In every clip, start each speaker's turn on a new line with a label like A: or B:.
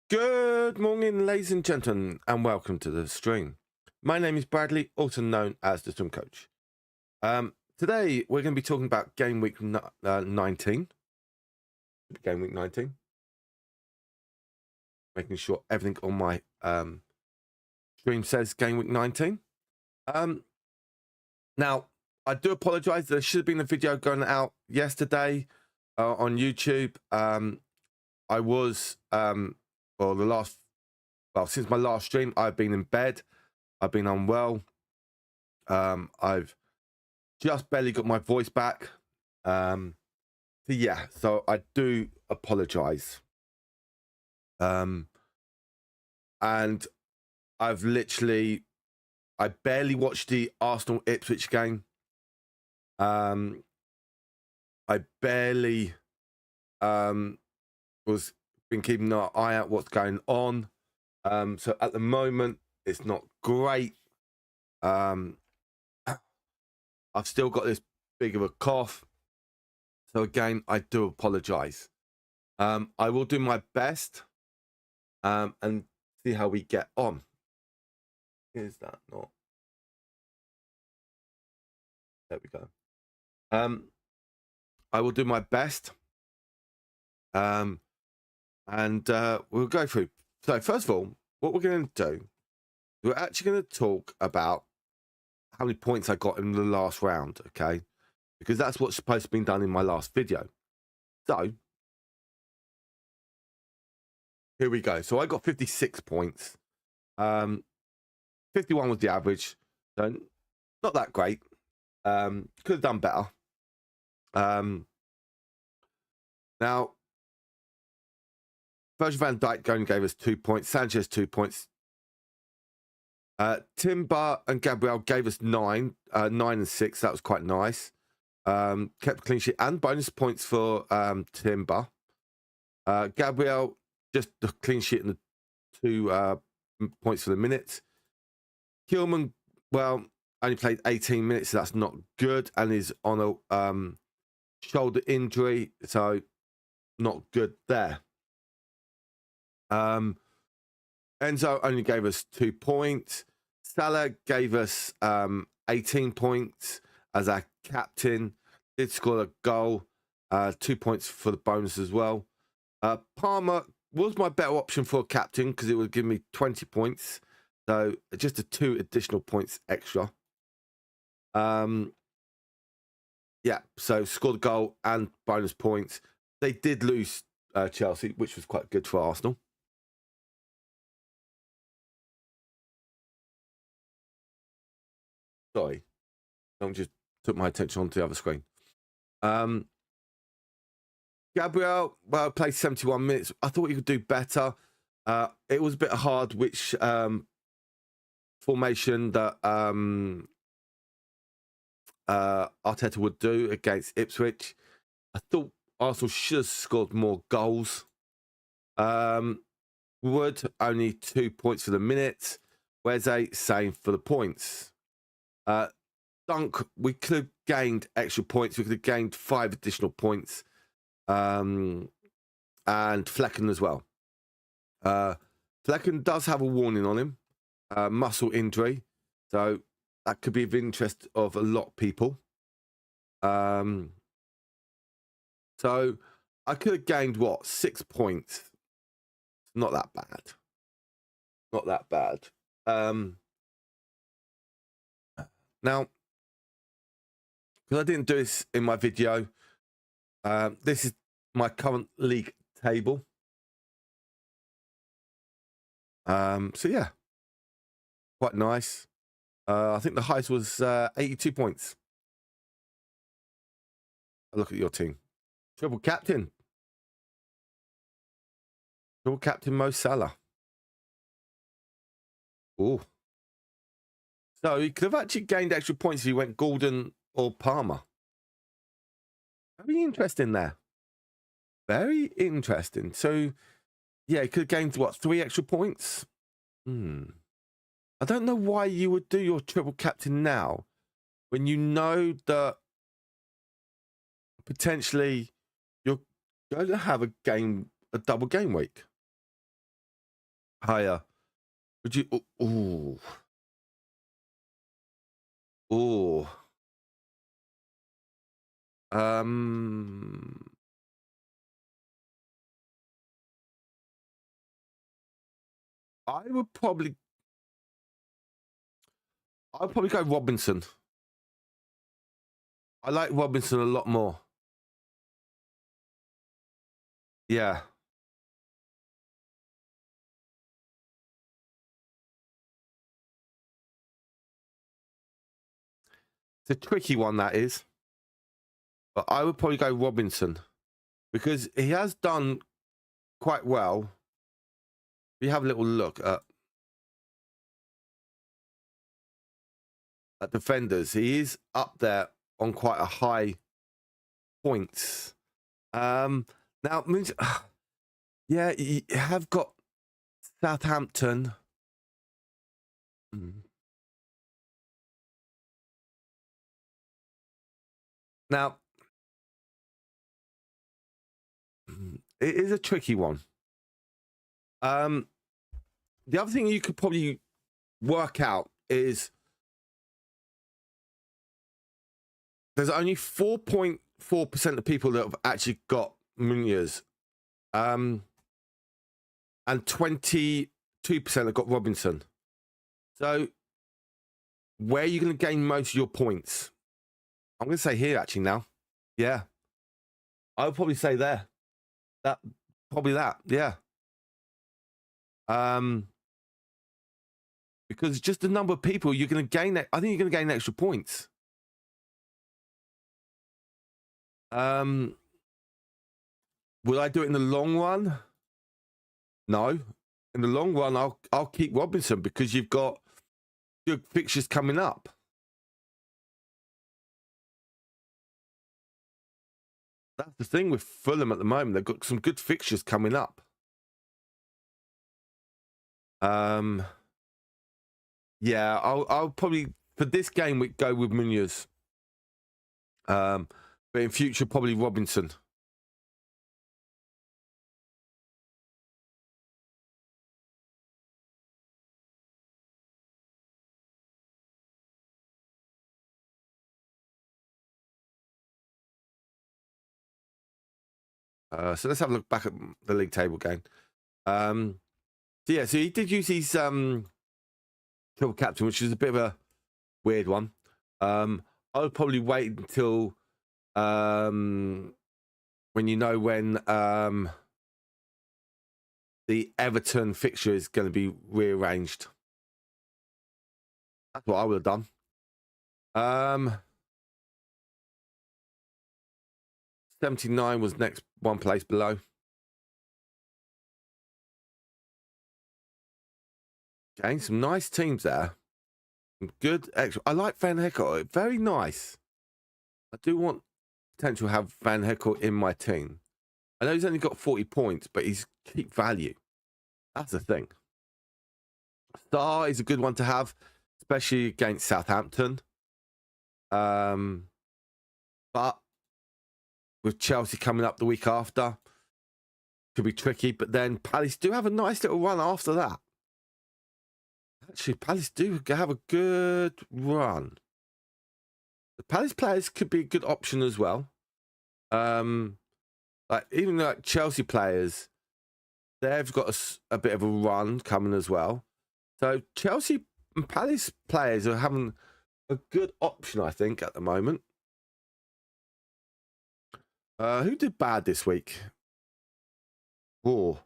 A: Good morning, ladies and gentlemen, and welcome to the stream. My name is Bradley, also known as the Swim Coach. Today, we're going to be talking about Game Week 19. Game Week 19. Making sure everything on my stream says Game Week 19. Now, I do apologise. There should have been a video going out yesterday on YouTube. I was... since my last stream, I've been in bed. I've been unwell. I've just barely got my voice back. So I do apologize. And I barely watched the Arsenal Ipswich game. I barely was been keeping an eye out what's going on. So at the moment, it's not great. I've still got this big of a cough. So again, I do apologize. I will do my best and see how we get on. Is that not? There we go. I will do my best. And we'll go through. So first of all, what we're going to do, we're actually going to talk about how many points I got in the last round, okay? Because that's what's supposed to be done in my last video. So here we go. So I got 56 points. 51 was the average. So not that great. Could have done better. Now, Virgil van Dijk only gave us 2 points. Sanchez 2 points. Timber and Gabriel gave us 9 and 6. That was quite nice. Kept a clean sheet and bonus points for Timber. Gabriel just the clean sheet and the 2 points for the minute. Kilman, well, only played 18 minutes, so that's not good, and is on a shoulder injury, so not good there. Enzo only gave us 2 points. Salah gave us 18 points as our captain. Did score a goal. 2 points for the bonus as well. Palmer was my better option for a captain because it would give me 20 points. So just 2 additional points extra. So scored a goal and bonus points. They did lose Chelsea, which was quite good for Arsenal. Sorry, I just took my attention onto the other screen. Gabriel, well, played 71 minutes. I thought he could do better. It was a bit hard which formation that Arteta would do against Ipswich. I thought Arsenal should have scored more goals. Wood, only 2 points for the minute. Weze, same for the points. Dunk, we could have gained extra points. We could have gained 5 additional points. And Flecken as well. Flecken does have a warning on him. Muscle injury. So that could be of interest of a lot of people. So I could have gained, 6 points. Not that bad. Not that bad. Now, because I didn't do this in my video, this is my current league table. So yeah, quite nice. I think the highest was 82 points. Look at your team. Triple captain. Triple captain Mo Salah. Oh. So he could have actually gained extra points if he went Gordon or Palmer. Very interesting there. Very interesting. So, yeah, he could have gained, 3 extra points? I don't know why you would do your triple captain now when you know that potentially you're going to have a double game week. higher. Would you? Ooh. Ooh. I would probably. I'd probably go Robinson. I like Robinson a lot more. Yeah. It's a tricky one, that is. But I would probably go Robinson because he has done quite well. If you have a little look at defenders, he is up there on quite a high points. Now, yeah, you have got Southampton. Now, it is a tricky one. The other thing you could probably work out is there's only 4.4% of people that have actually got Munoz, and 22% have got Robinson. So where are you going to gain most of your points? I'm going to say here actually now. Yeah. I would probably say there. Yeah. Because just the number of people you're going to gain, I think you're going to gain extra points. Will I do it in the long run? No. In the long run, I'll keep Robinson because you've got good fixtures coming up. That's the thing with Fulham at the moment. They've got some good fixtures coming up. Yeah, I'll probably for this game we go with Munoz. But in future probably Robinson. So let's have a look back at the league table game. So he did use his triple captain, which is a bit of a weird one. I would probably wait until when the Everton fixture is going to be rearranged. That's what I would have done. 79 was next one place below. Okay, some nice teams there. Some good extra. I like Van Heckel. Very nice. I do want potential to have Van Heckel in my team. I know he's only got 40 points, but he's keep value. That's the thing. Star is a good one to have, especially against Southampton. But with Chelsea coming up the week after, could be tricky. But then Palace do have a nice little run after that. Actually, Palace do have a good run. The Palace players could be a good option as well. Like even like Chelsea players, they've got a bit of a run coming as well. So Chelsea and Palace players are having a good option, I think, at the moment. Who did bad this week? Oh.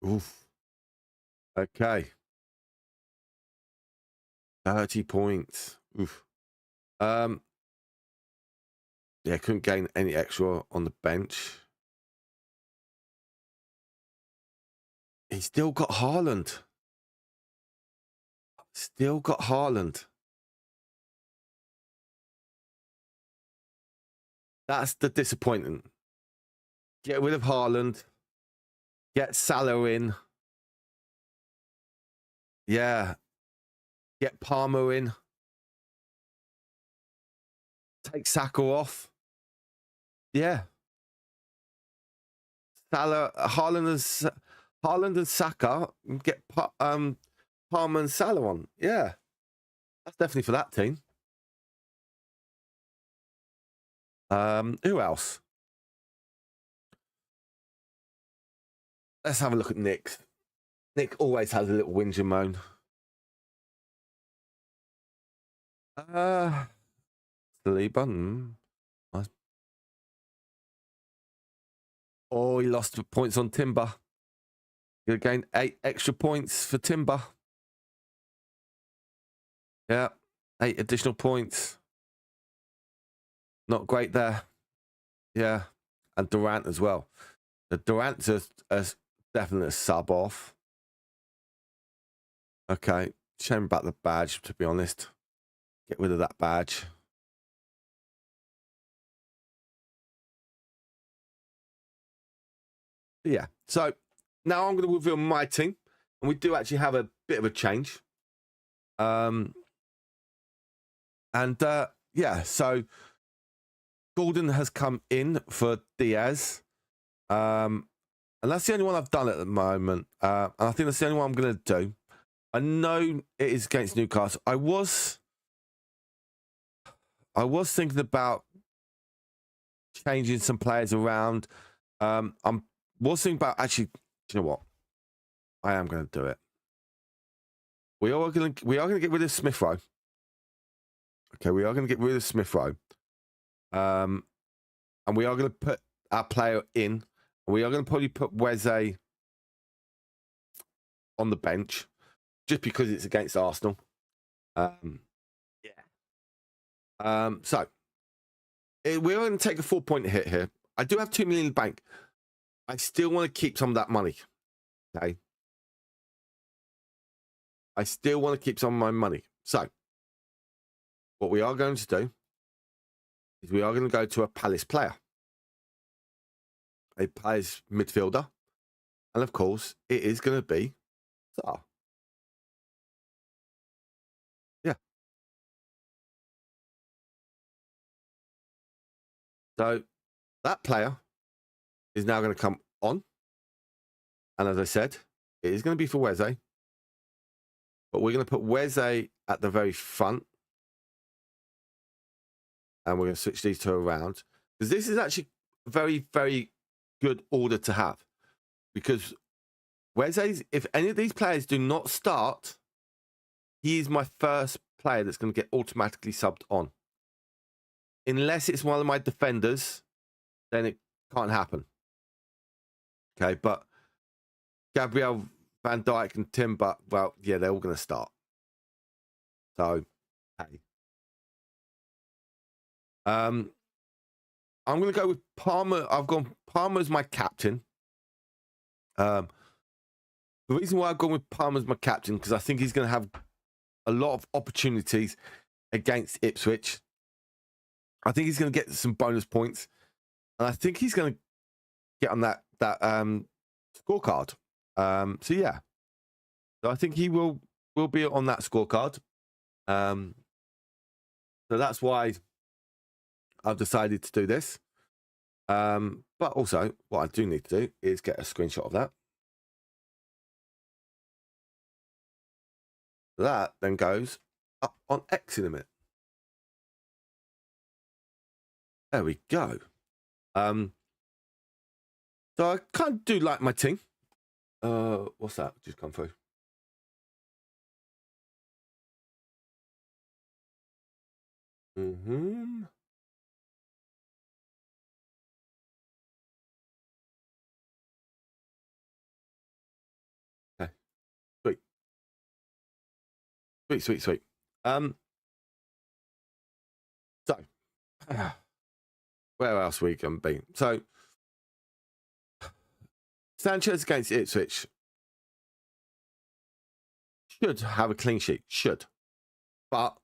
A: Oof. Okay. 30 points. Oof. Yeah, couldn't gain any extra on the bench. He's still got Haaland. That's the disappointment. Get rid of Haaland. Get Salah in. Yeah. Get Palmer in. Take Saka off. Yeah. Salah, Haaland and Saka get Palmer and Salah on. Yeah, that's definitely for that team. Who else? Let's have a look at Nick's. Nick always has a little whinge and moan. Saliba. Nice. Oh, he lost points on Timber. He'll gain 8 extra points for Timber. Yeah, 8 additional points. Not great there. Yeah, and Durant as well. The Durant's a definitely a sub off. Okay, shame about the badge, to be honest. Get rid of that badge. But yeah, so now I'm going to reveal my team, and we do actually have a bit of a change. Yeah, so Gordon has come in for Diaz. And that's the only one I've done at the moment. And I think that's the only one I'm going to do. I know it is against Newcastle. I was thinking about changing some players around. I was thinking about actually, do you know what? I am going to do it. We are going to get rid of Smith Rowe. Okay, we are going to get rid of Smith Rowe. And we are going to put our player in. We are going to probably put Weze on the bench just because it's against Arsenal. So we're going to take a 4-point hit here. I do have 2 million in the bank. I still want to keep some of that money. Okay. I still want to keep some of my money. So what we are going to do is we are going to go to a Palace player. A Palace midfielder. And of course, it is going to be Salah. Yeah. So that player is now going to come on. And as I said, it is going to be for Weze. But we're going to put Weze at the very front. And we're going to switch these two around. Because this is actually very, very good order to have. Because Weze's, if any of these players do not start, he is my first player that's going to get automatically subbed on. Unless it's one of my defenders, then it can't happen. Okay, but Gabriel, Van Dijk, and Timber, well, yeah, they're all going to start. So, hey. I'm going to go with Palmer. I've gone Palmer as my captain. The reason why I've gone with Palmer as my captain, because I think he's going to have a lot of opportunities against Ipswich. I think he's going to get some bonus points. And I think he's going to get on that scorecard. So, yeah. So I think he will be on that scorecard. So that's why I've decided to do this. But also, what I do need to do is get a screenshot of that. That then goes up on X in a minute. There we go. So I kind of do like my team. What's that? Just come through. Okay. Sweet. So where else we can be? So Sanchez against Ipswich should have a clean sheet. Should. But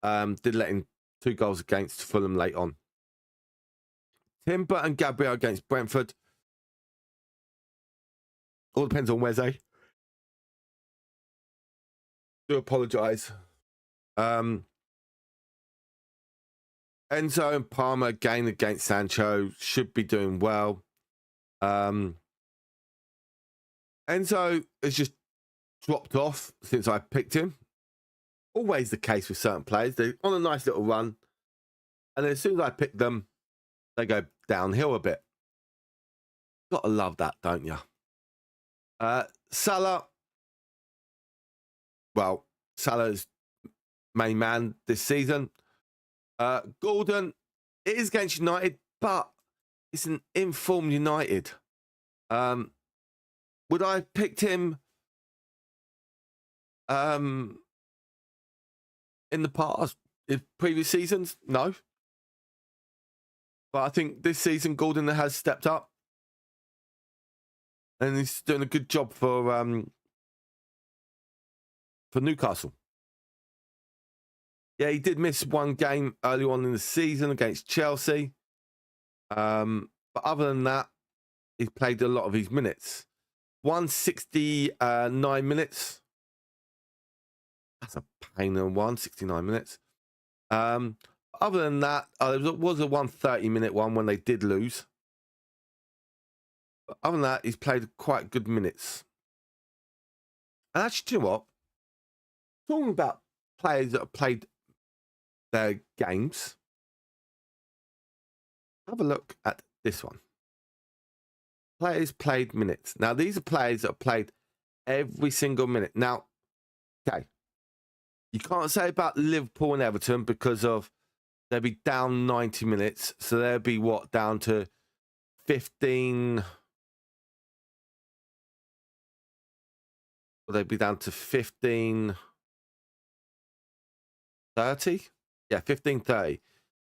A: did let in 2 goals against Fulham late on. Timber and Gabriel against Brentford. All depends on Weze. Do apologise. Enzo and Palmer again against Sancho should be doing well. Enzo has just dropped off since I picked him. Always the case with certain players. They're on a nice little run, and then as soon as I pick them, they go downhill a bit. Gotta love that, don't you? Salah. Well, Salah's main man this season. Gordon, it is against United, but it's an informed United. Would I have picked him in the past, in previous seasons? No. But I think this season Gordon has stepped up. And he's doing a good job for Newcastle. Yeah, he did miss one game early on in the season against Chelsea. But other than that, he's played a lot of his minutes. 169 minutes. That's a pain in 169 minutes. Other than that, there was a 130-minute one when they did lose. But other than that, he's played quite good minutes. And actually, do you know what? Talking about players that have played their games, have a look at this one. Players played minutes. Now, these are players that have played every single minute. Now, okay, you can't say about Liverpool and Everton because of they'll be down 90 minutes. So they'll be what? Down to 15. Will they be down to 15:30? Yeah, 15:30.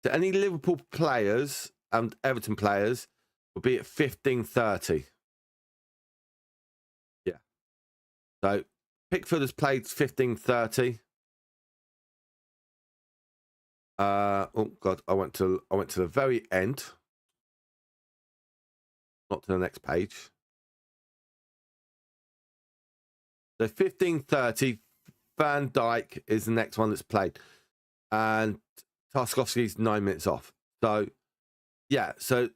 A: So any Liverpool players and Everton players will be at 15:30. Yeah. So Pickford has played 15:30. Oh God, I went to the very end. Not to the next page. So 15:30, Van Dijk is the next one that's played. And Tarkowski's 9 minutes off. So, yeah, so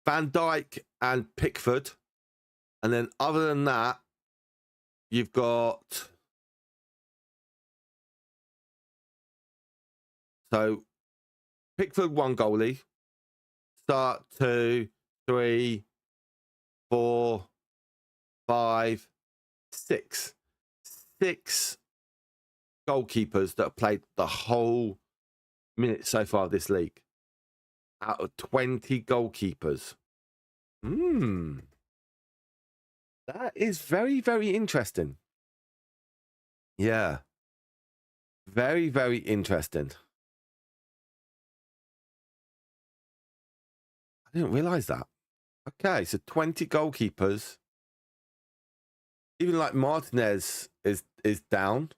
A: Van Dijk and Pickford. And then other than that, you've got... So, Pickford, 1 goalie. Start 2, 3, 4, 5, 6. 6 goalkeepers that have played the whole minute so far of this league. Out of 20 goalkeepers. That is very, very interesting. Yeah. Very, very interesting. I didn't realise that. Okay, so 20 goalkeepers. Even like Martinez is down.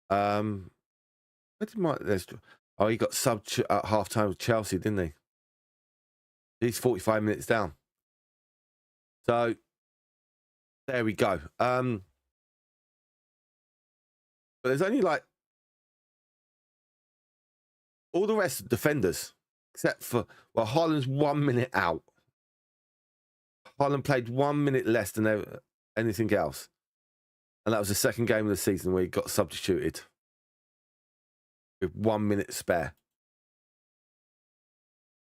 A: Where did Martinez? Oh, he got subbed at half-time with Chelsea, didn't he? He's 45 minutes down. So, there we go. But there's only like all the rest of defenders, except for, well, Haaland's 1 minute out. Haaland played 1 minute less than anything else. And that was the second game of the season where he got substituted with 1 minute spare.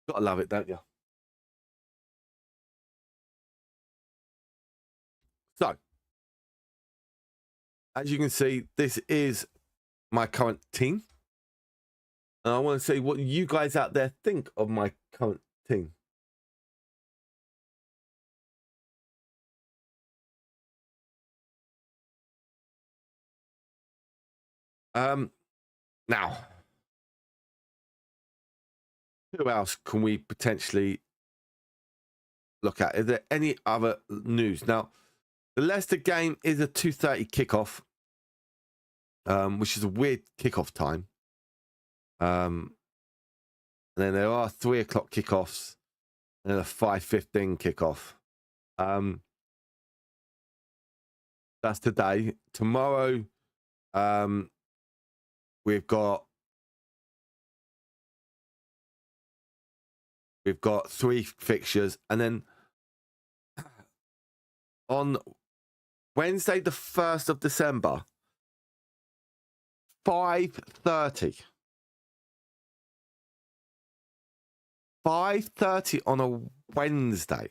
A: Gotta love it, don't you? So, as you can see, this is my current team. And I want to see what you guys out there think of my current team. Now, who else can we potentially look at? Is there any other news? Now, the Leicester game is a 2:30 kickoff, which is a weird kickoff time. And then there are 3 o'clock kickoffs and then a 5:15 kickoff. That's today. Tomorrow, we've got we've got 3 fixtures, and then on Wednesday, the 1st of December, 5:30. 5:30 on a Wednesday.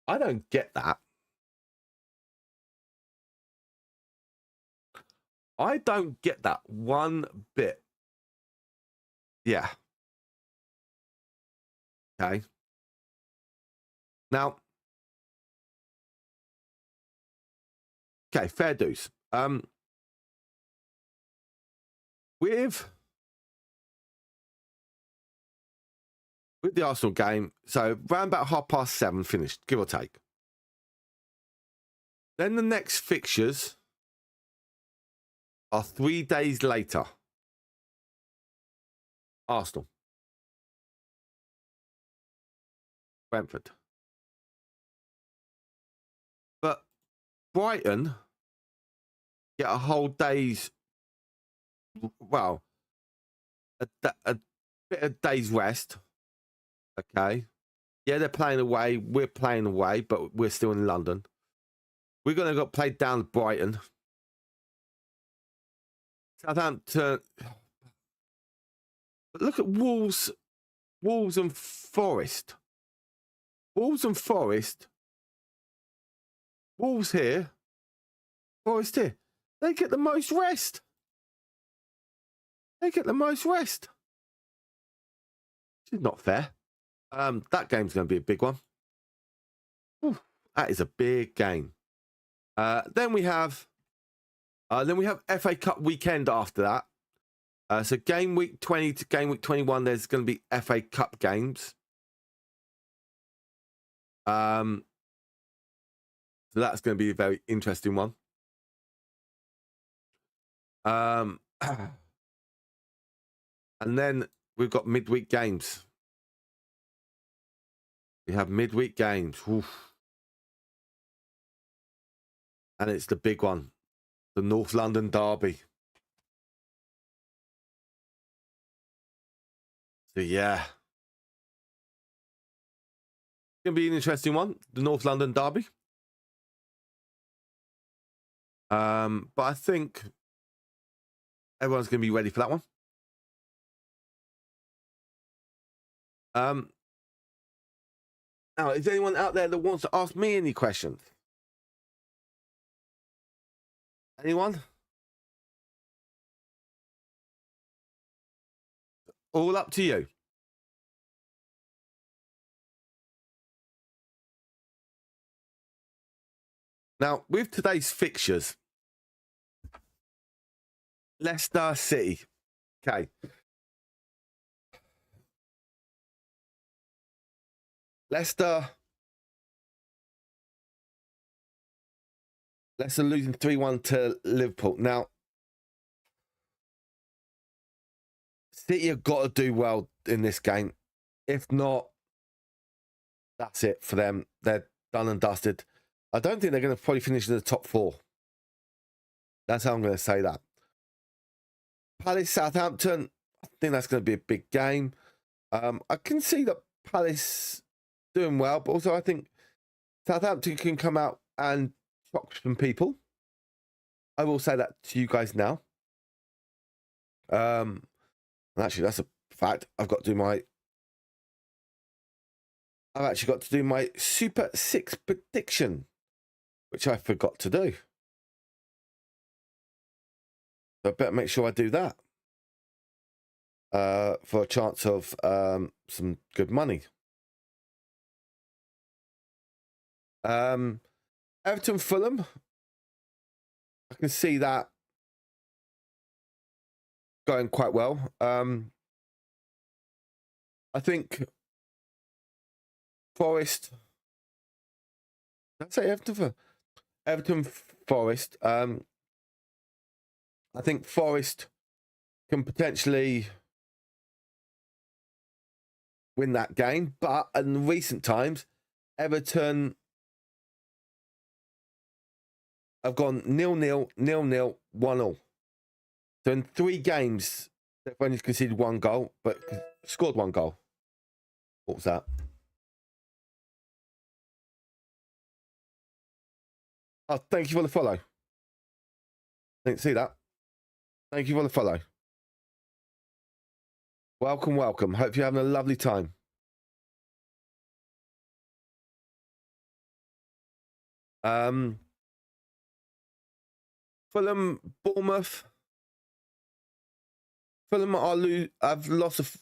A: I don't get that. I don't get that one bit. Yeah. Okay. Now, okay, fair dues. With the Arsenal game, so round about 7:30 finished, give or take. Then the next fixtures are 3 days later. Arsenal, Brentford. But Brighton get a whole day's, well, a bit of day's rest. Okay. Yeah, they're playing away. We're playing away, but we're still in London. We're going to go play down Brighton. Southampton. But look at Wolves and Forest. Wolves and Forest. Wolves here. Forest here. They get the most rest. They get the most rest. Which is not fair. That game's going to be a big one. Whew, that is a big game. Then we have FA Cup weekend after that. So game week 20 to game week 21, there's going to be FA Cup games. So that's going to be a very interesting one. And then we've got midweek games. We have midweek games. Oof. And it's the big one. The North London derby. So yeah. It's going to be an interesting one. The North London derby. But I think everyone's going to be ready for that one. Now, is there anyone out there that wants to ask me any questions? Anyone? All up to you. Now, with today's fixtures, Leicester City. Okay. Leicester losing 3-1 to Liverpool. Now, City have got to do well in this game. If not, that's it for them. They're done and dusted. I don't think they're going to probably finish in the top 4. That's how I'm going to say that. Palace, Southampton, I think that's going to be a big game. I can see that Palace doing well, but also I think Southampton can come out and shock some people. I will say that to you guys now. Actually, that's a fact. I've actually got to do my Super 6 prediction, which I forgot to do. So I better make sure I do that for a chance of some good money. Everton Fulham. I can see that going quite well. I think Forest. I'd say Everton Forest. I think Forest can potentially win that game, but in recent times, Everton have gone 0-0, 0-0, 1-1. So in 3 games, they've only conceded 1 goal, but scored 1 goal. What was that? Oh, thank you for the follow. Didn't see that. Thank you for the follow. Welcome, welcome. Hope you're having a lovely time. Fulham, Bournemouth. Fulham have lots of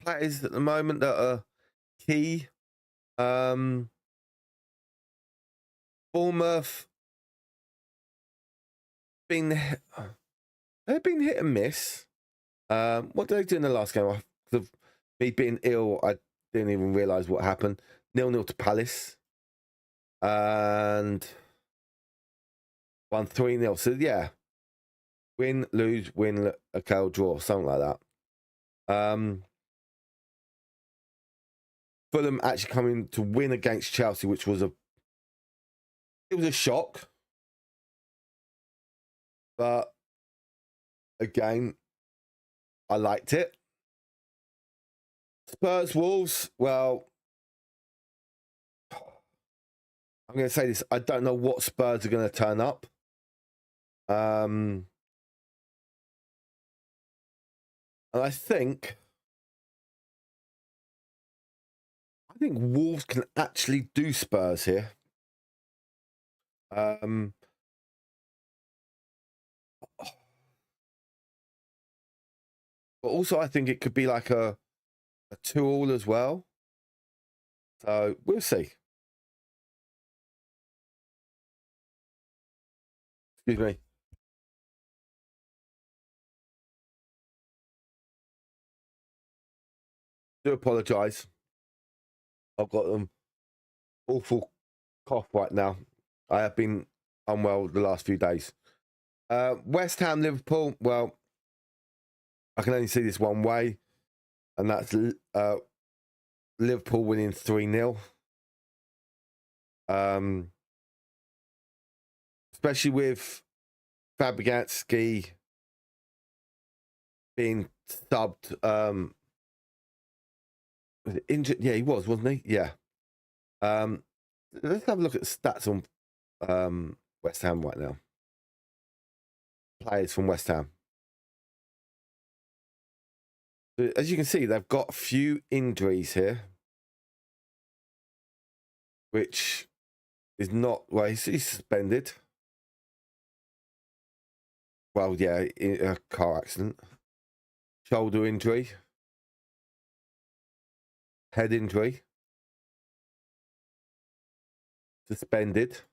A: players at the moment that are key. Bournemouth they've been hit and miss. What did they do in the last game? Because of me being ill, I didn't even realise what happened. 0-0 to Palace. And won 3-0. So, yeah. Win, lose, win, draw. Something like that. Fulham actually coming to win against Chelsea, which was a shock. But, again, I liked it. Spurs, Wolves, well, I'm going to say this. I don't know what Spurs are going to turn up. And I think Wolves can actually do Spurs here. But also I think it could be like a 2-2 as well. So we'll see. Excuse me. Do apologise. I've got an awful cough right now. I have been unwell the last few days. West Ham, Liverpool. Well, I can only see this one way, and that's Liverpool winning 3-0. Especially with Fabianski being subbed. Was it injured? Yeah, he was, wasn't he? Yeah. Let's have a look at the stats on West Ham right now. Players from West Ham. As you can see, they've got a few injuries here, which is not, well, he's suspended. Well, yeah, in a car accident. Shoulder injury. Head injury. Suspended.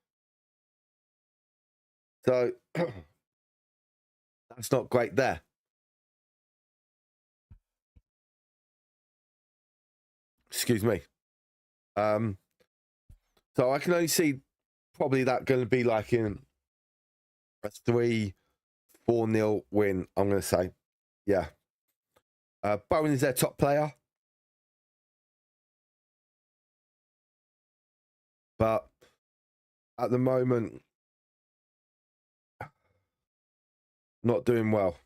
A: So, that's not great there. Excuse me. So I can only see probably that going to be like in a 3-4-0 win, I'm going to say. Yeah. Bowen is their top player. But at the moment, not doing well.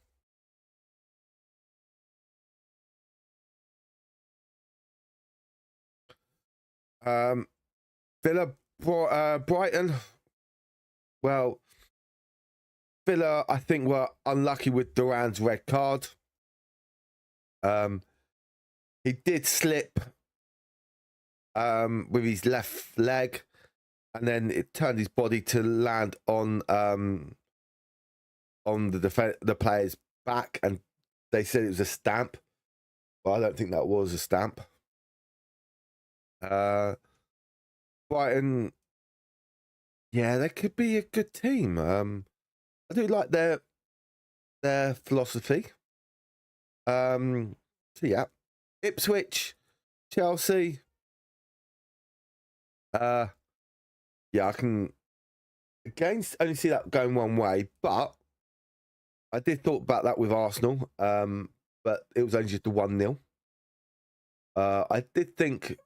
A: Villa, Brighton. Well, Villa, I think, were unlucky with Duran's red card. He did slip with his left leg, and then it turned his body to land on the player's back, and they said it was a stamp, but I don't think that was a stamp. Brighton, yeah, they could be a good team. I do like their philosophy. So yeah, Ipswich, Chelsea. Yeah, I can again only see that going one way, but I did thought about that with Arsenal. But it was only just a 1-0. I did think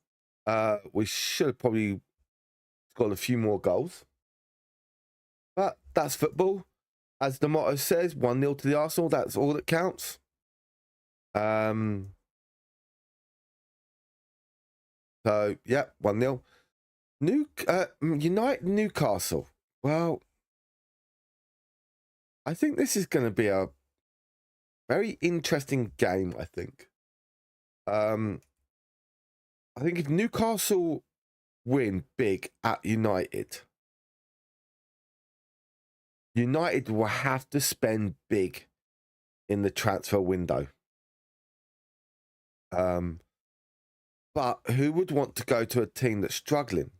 A: we should have probably scored a few more goals. But that's football. As the motto says, 1-0 to the Arsenal. That's all that counts. So, yeah, 1-0. United Newcastle. Well, I think this is going to be a very interesting game, I think. I think if Newcastle win big at United, United will have to spend big in the transfer window. But who would want to go to a team that's struggling?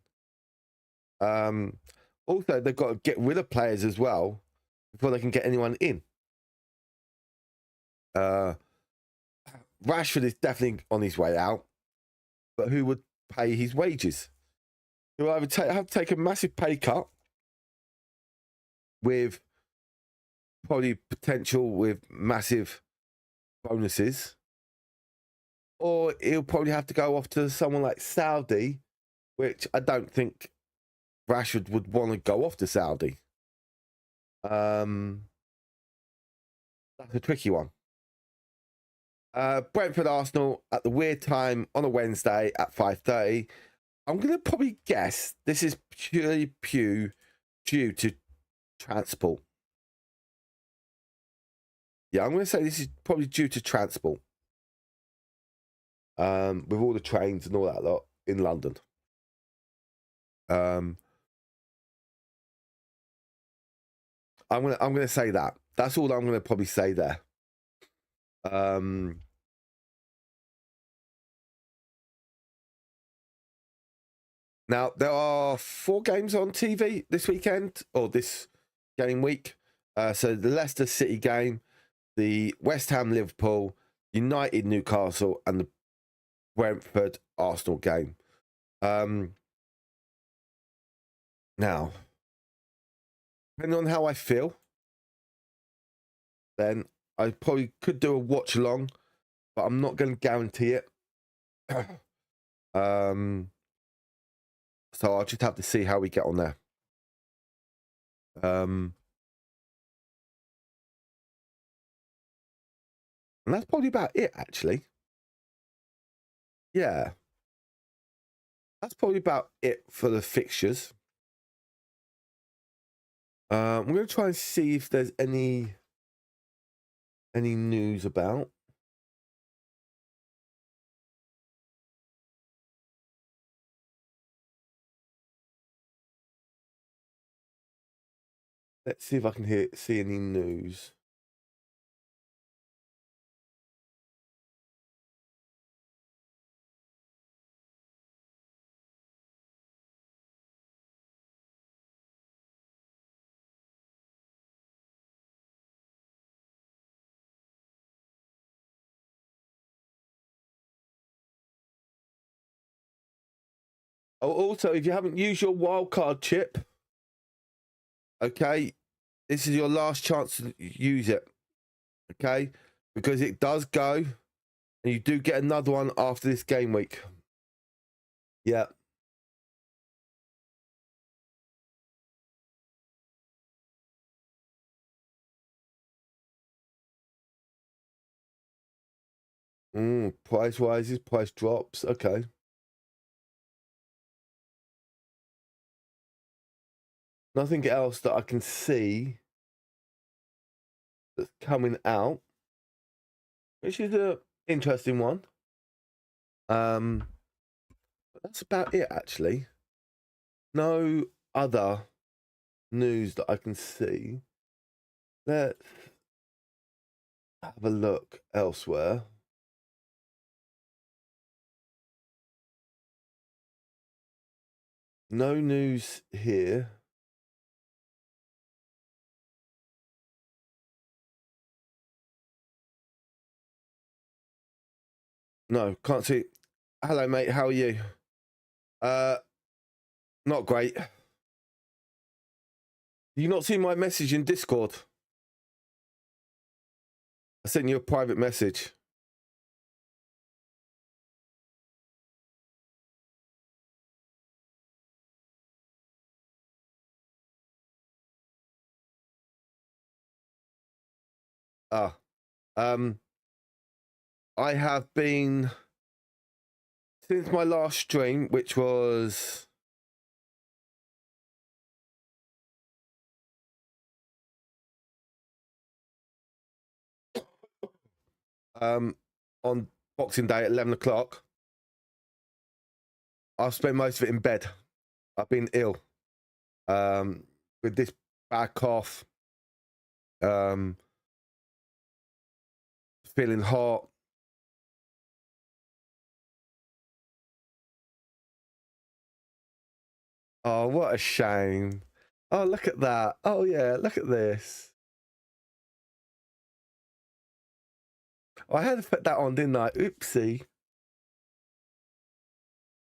A: Also, they've got to get rid of players as well before they can get anyone in. Rashford is definitely on his way out, but who would pay his wages? He'll either have to take a massive pay cut with probably potential with massive bonuses, or he'll probably have to go off to someone like Saudi, which I don't think Rashford would want to go off to Saudi. That's a tricky one. Brentford Arsenal at the weird time on a Wednesday at 5:30. I'm going to probably guess this is purely due to transport. Yeah, I'm going to say this is probably due to transport. With all the trains and all that lot in London. I'm gonna say that. That's all I'm gonna probably say there. Now there are 4 games on TV this weekend or this game week. So the Leicester City game, the West Ham Liverpool, United Newcastle, and the Brentford Arsenal game. Now, depending on how I feel, then I probably could do a watch along, but I'm not going to guarantee it. So I'll just have to see how we get on there. And that's probably about it, actually. Yeah. That's probably about it for the fixtures. I'm going to try and see if there's any news about. Let's see if I can see any news. Oh, also, if you haven't used your wildcard chip, okay, this is your last chance to use it, okay? Because it does go, and you do get another one after this game week. Yeah. Price rises, price drops. Okay. Nothing else that I can see that's coming out, which is a interesting one. But that's about it, actually. No other news that I can see. Let's have a look elsewhere. No news here. No, can't see. Hello, mate. How are you? Not great. Do you not see my message in Discord? I sent you a private message. I have been, since my last stream, which was on Boxing Day at 11 o'clock, I've spent most of it in bed. I've been ill with this bad cough, feeling hot. Oh, what a shame. Oh, look at that. Oh, yeah, look at this. I had to put that on, didn't I? Oopsie.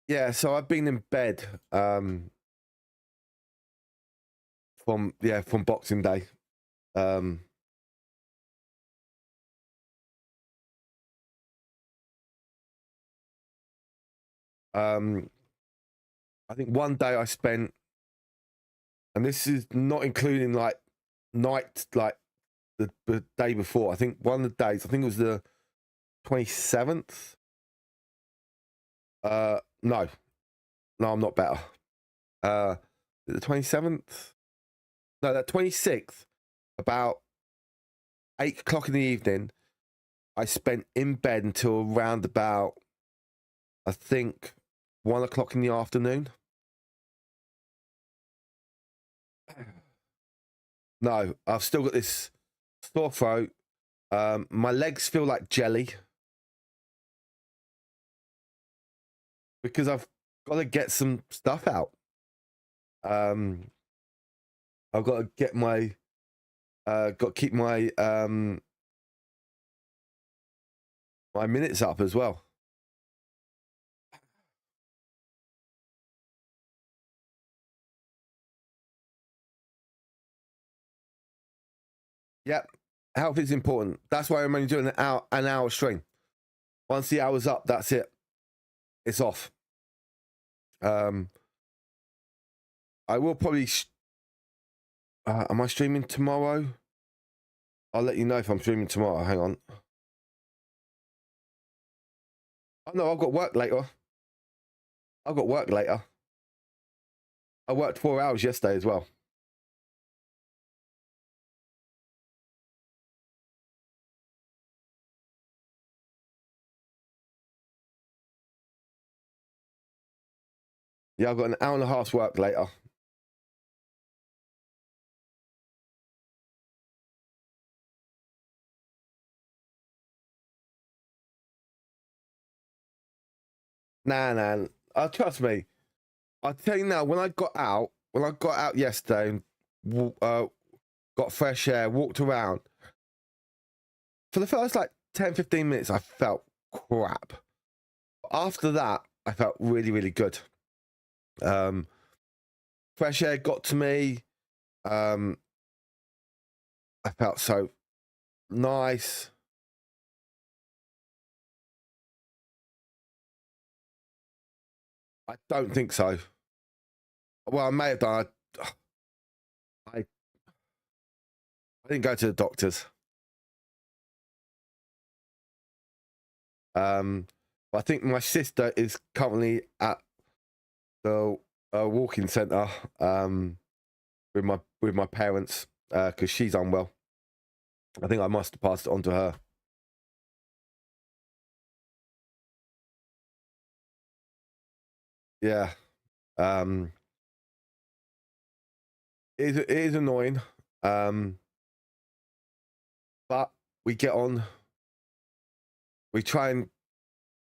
A: Yeah, so I've been in bed from Boxing Day. I think one day I spent, and this is not including like night, like the day before. I think one of the days, I think it was the 27th. No, I'm not better. The 27th? No, that 26th, about 8 o'clock in the evening, I spent in bed until around about, I think, 1 o'clock in the afternoon. No, I've still got this sore throat. My legs feel like jelly because I've got to get some stuff out. I've got to get my, got to keep my my minutes up as well. Yep, health is important. That's why I'm only doing an hour stream. Once the hour's up, that's it. It's off. I will probably. Am I streaming tomorrow? I'll let you know if I'm streaming tomorrow. Hang on. Oh no, I've got work later. I worked 4 hours yesterday as well. Yeah, I've got an hour and a half's work later. Nah. Trust me. I'll tell you now, when I got out yesterday and got fresh air, walked around, for the first like 10, 15 minutes, I felt crap. After that, I felt really, really good. Fresh air got to me. I felt so nice. I don't think so. Well, I may have done. I didn't go to the doctors. I think my sister is currently at the walking centre with my parents because she's unwell. I think I must have passed it on to her. Yeah. It is annoying. But we get on. We try and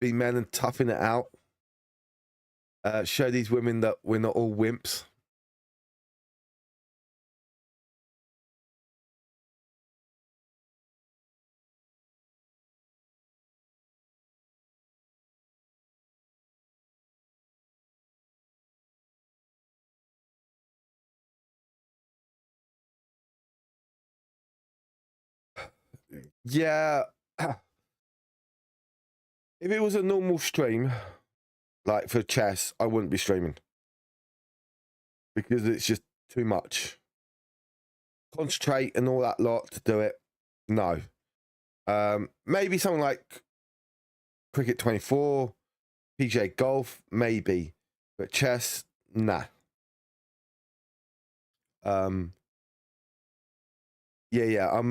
A: be men and toughen it out. Show these women that we're not all wimps. Yeah. If it was a normal stream, like for chess, I wouldn't be streaming because it's just too much. Concentrate and all that lot to do it. No. Maybe something like Cricket 24, PGA Golf, maybe, but chess, nah. Yeah. I'm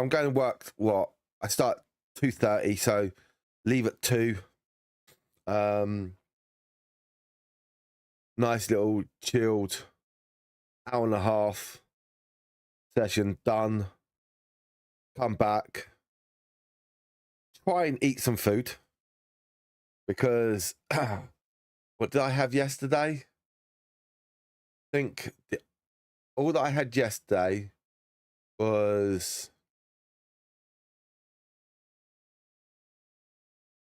A: going to work. What I start 2:30, so leave at 2. Nice little chilled hour and a half session done. Come back, try and eat some food because what did I have yesterday? I think all that I had yesterday was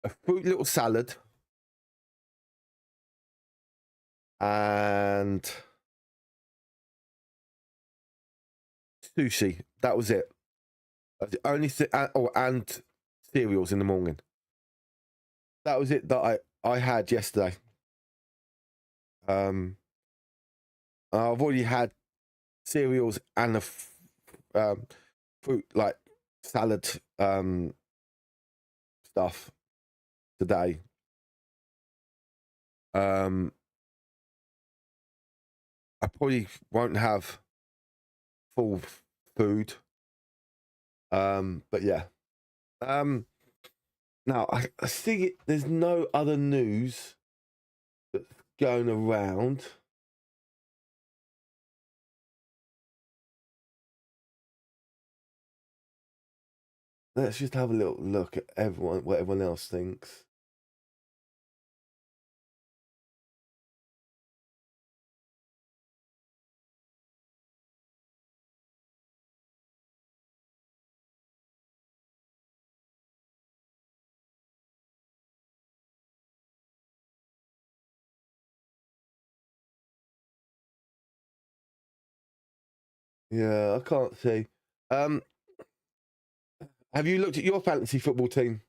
A: a fruit little salad and sushi. That was it. That's the only thing. And cereals in the morning. That was it that I had yesterday. I've already had cereals and a fruit like salad stuff today. I probably won't have full food. But yeah. Now I see there's no other news that's going around. Let's just have a little look at what everyone else thinks. Yeah, I can't see. Have you looked at your fantasy football team?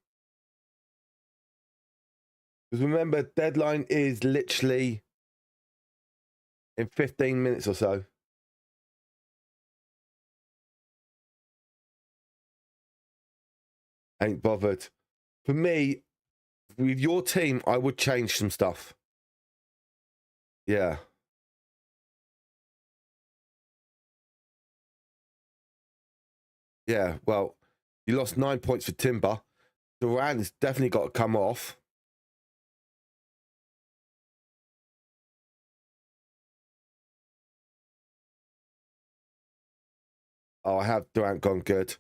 A: Because remember, deadline is literally in 15 minutes or so. Ain't bothered. For me, with your team, I would change some stuff. Yeah. Yeah, well, you lost 9 points for Timber. Duran has definitely got to come off. Oh, I have Durant gone good.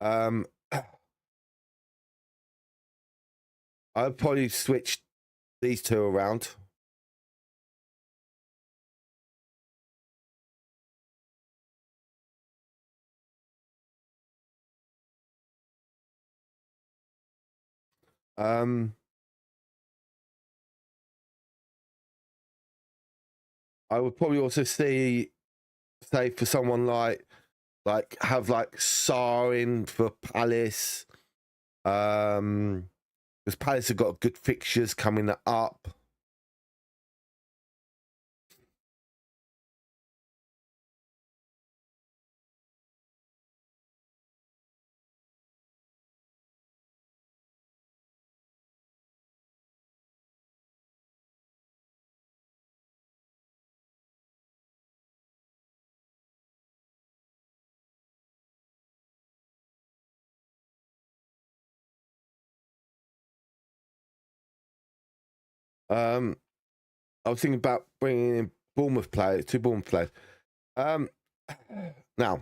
A: I'd probably switch these two around. I would probably also say for someone like have like Sarr in for Palace. Because Palace have got good fixtures coming up. I was thinking about bringing in Bournemouth players, 2 Bournemouth players. Now,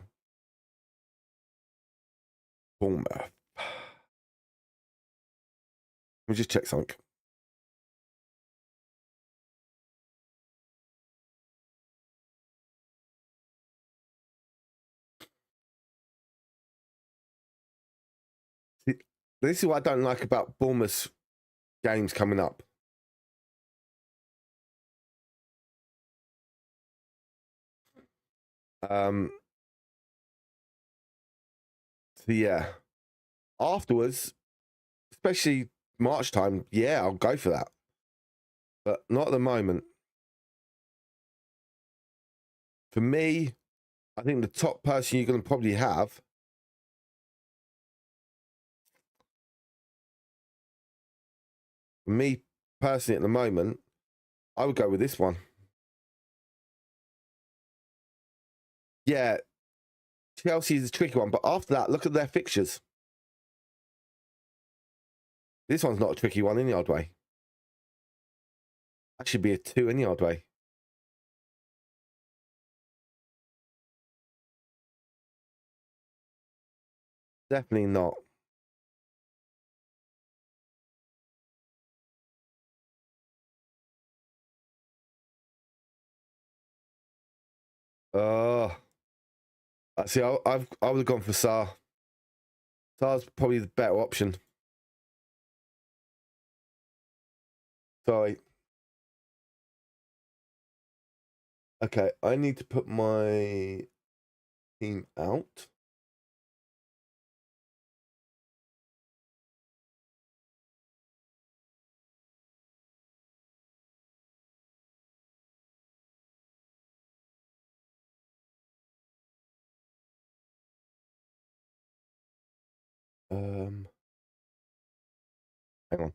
A: Bournemouth. Let me just check something. This is what I don't like about Bournemouth's games coming up. So yeah. Afterwards, especially March time, yeah, I'll go for that. But not at the moment. For me, I think the top person you're going to probably have Me personally, at the moment, I would go with this one. Yeah, Chelsea's a tricky one, but after that, look at their fixtures. This one's not a tricky one any odd way. That should be a 2 any odd way. Definitely not. See, I would have gone for Saar. Saar's probably the better option. Sorry. Okay, I need to put my team out. Hang on.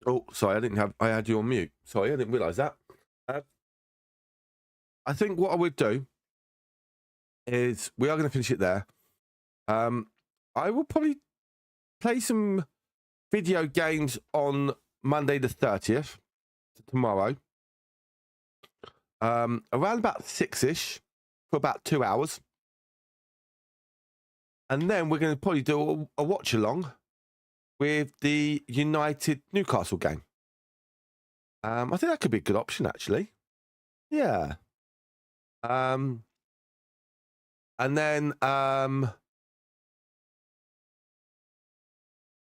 A: Oh, sorry, I had you on mute. Sorry, I didn't realise that. I think what I would do is we are going to finish it there. I will probably play some video games on Monday the 30th, tomorrow. Around about 6-ish for about 2 hours. And then we're going to probably do a watch along with the United Newcastle game. I think that could be a good option, actually. Yeah. And then I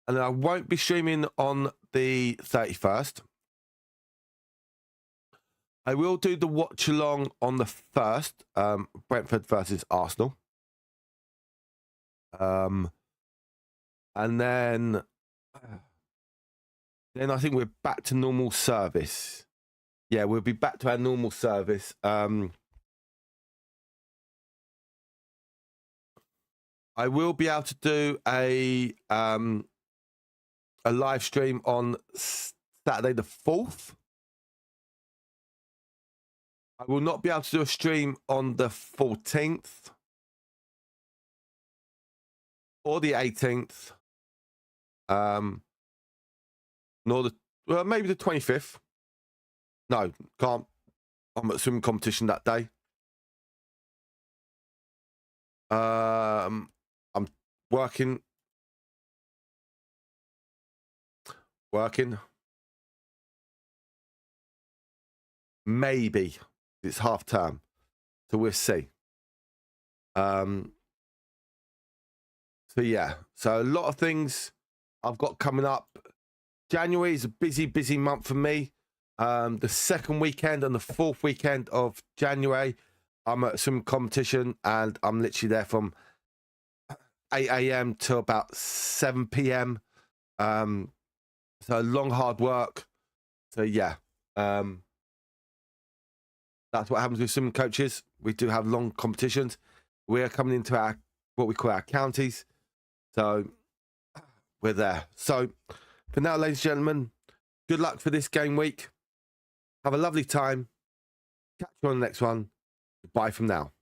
A: won't be streaming on the 31st. I will do the watch along on the 1st, Brentford versus Arsenal. And then I think we're back to normal service. Yeah, we'll be back to our normal service. I will be able to do a live stream on Saturday the 4th. I will not be able to do a stream on the 14th or the 18th. Nor maybe the 25th. No, can't. I'm at swim competition that day. I'm working. Maybe it's half term, so we'll see. So yeah, so a lot of things I've got coming up. January is a busy month for me. The second weekend and the fourth weekend of January, I'm at some competition, and I'm literally there from 8 a.m. to about 7 p.m. So long, hard work. So yeah, that's what happens with swim coaches. We do have long competitions. We're coming into our what we call our counties, so we're there. So for now, ladies and gentlemen, good luck for this game week. Have a lovely time. Catch you on the next one. Bye from now.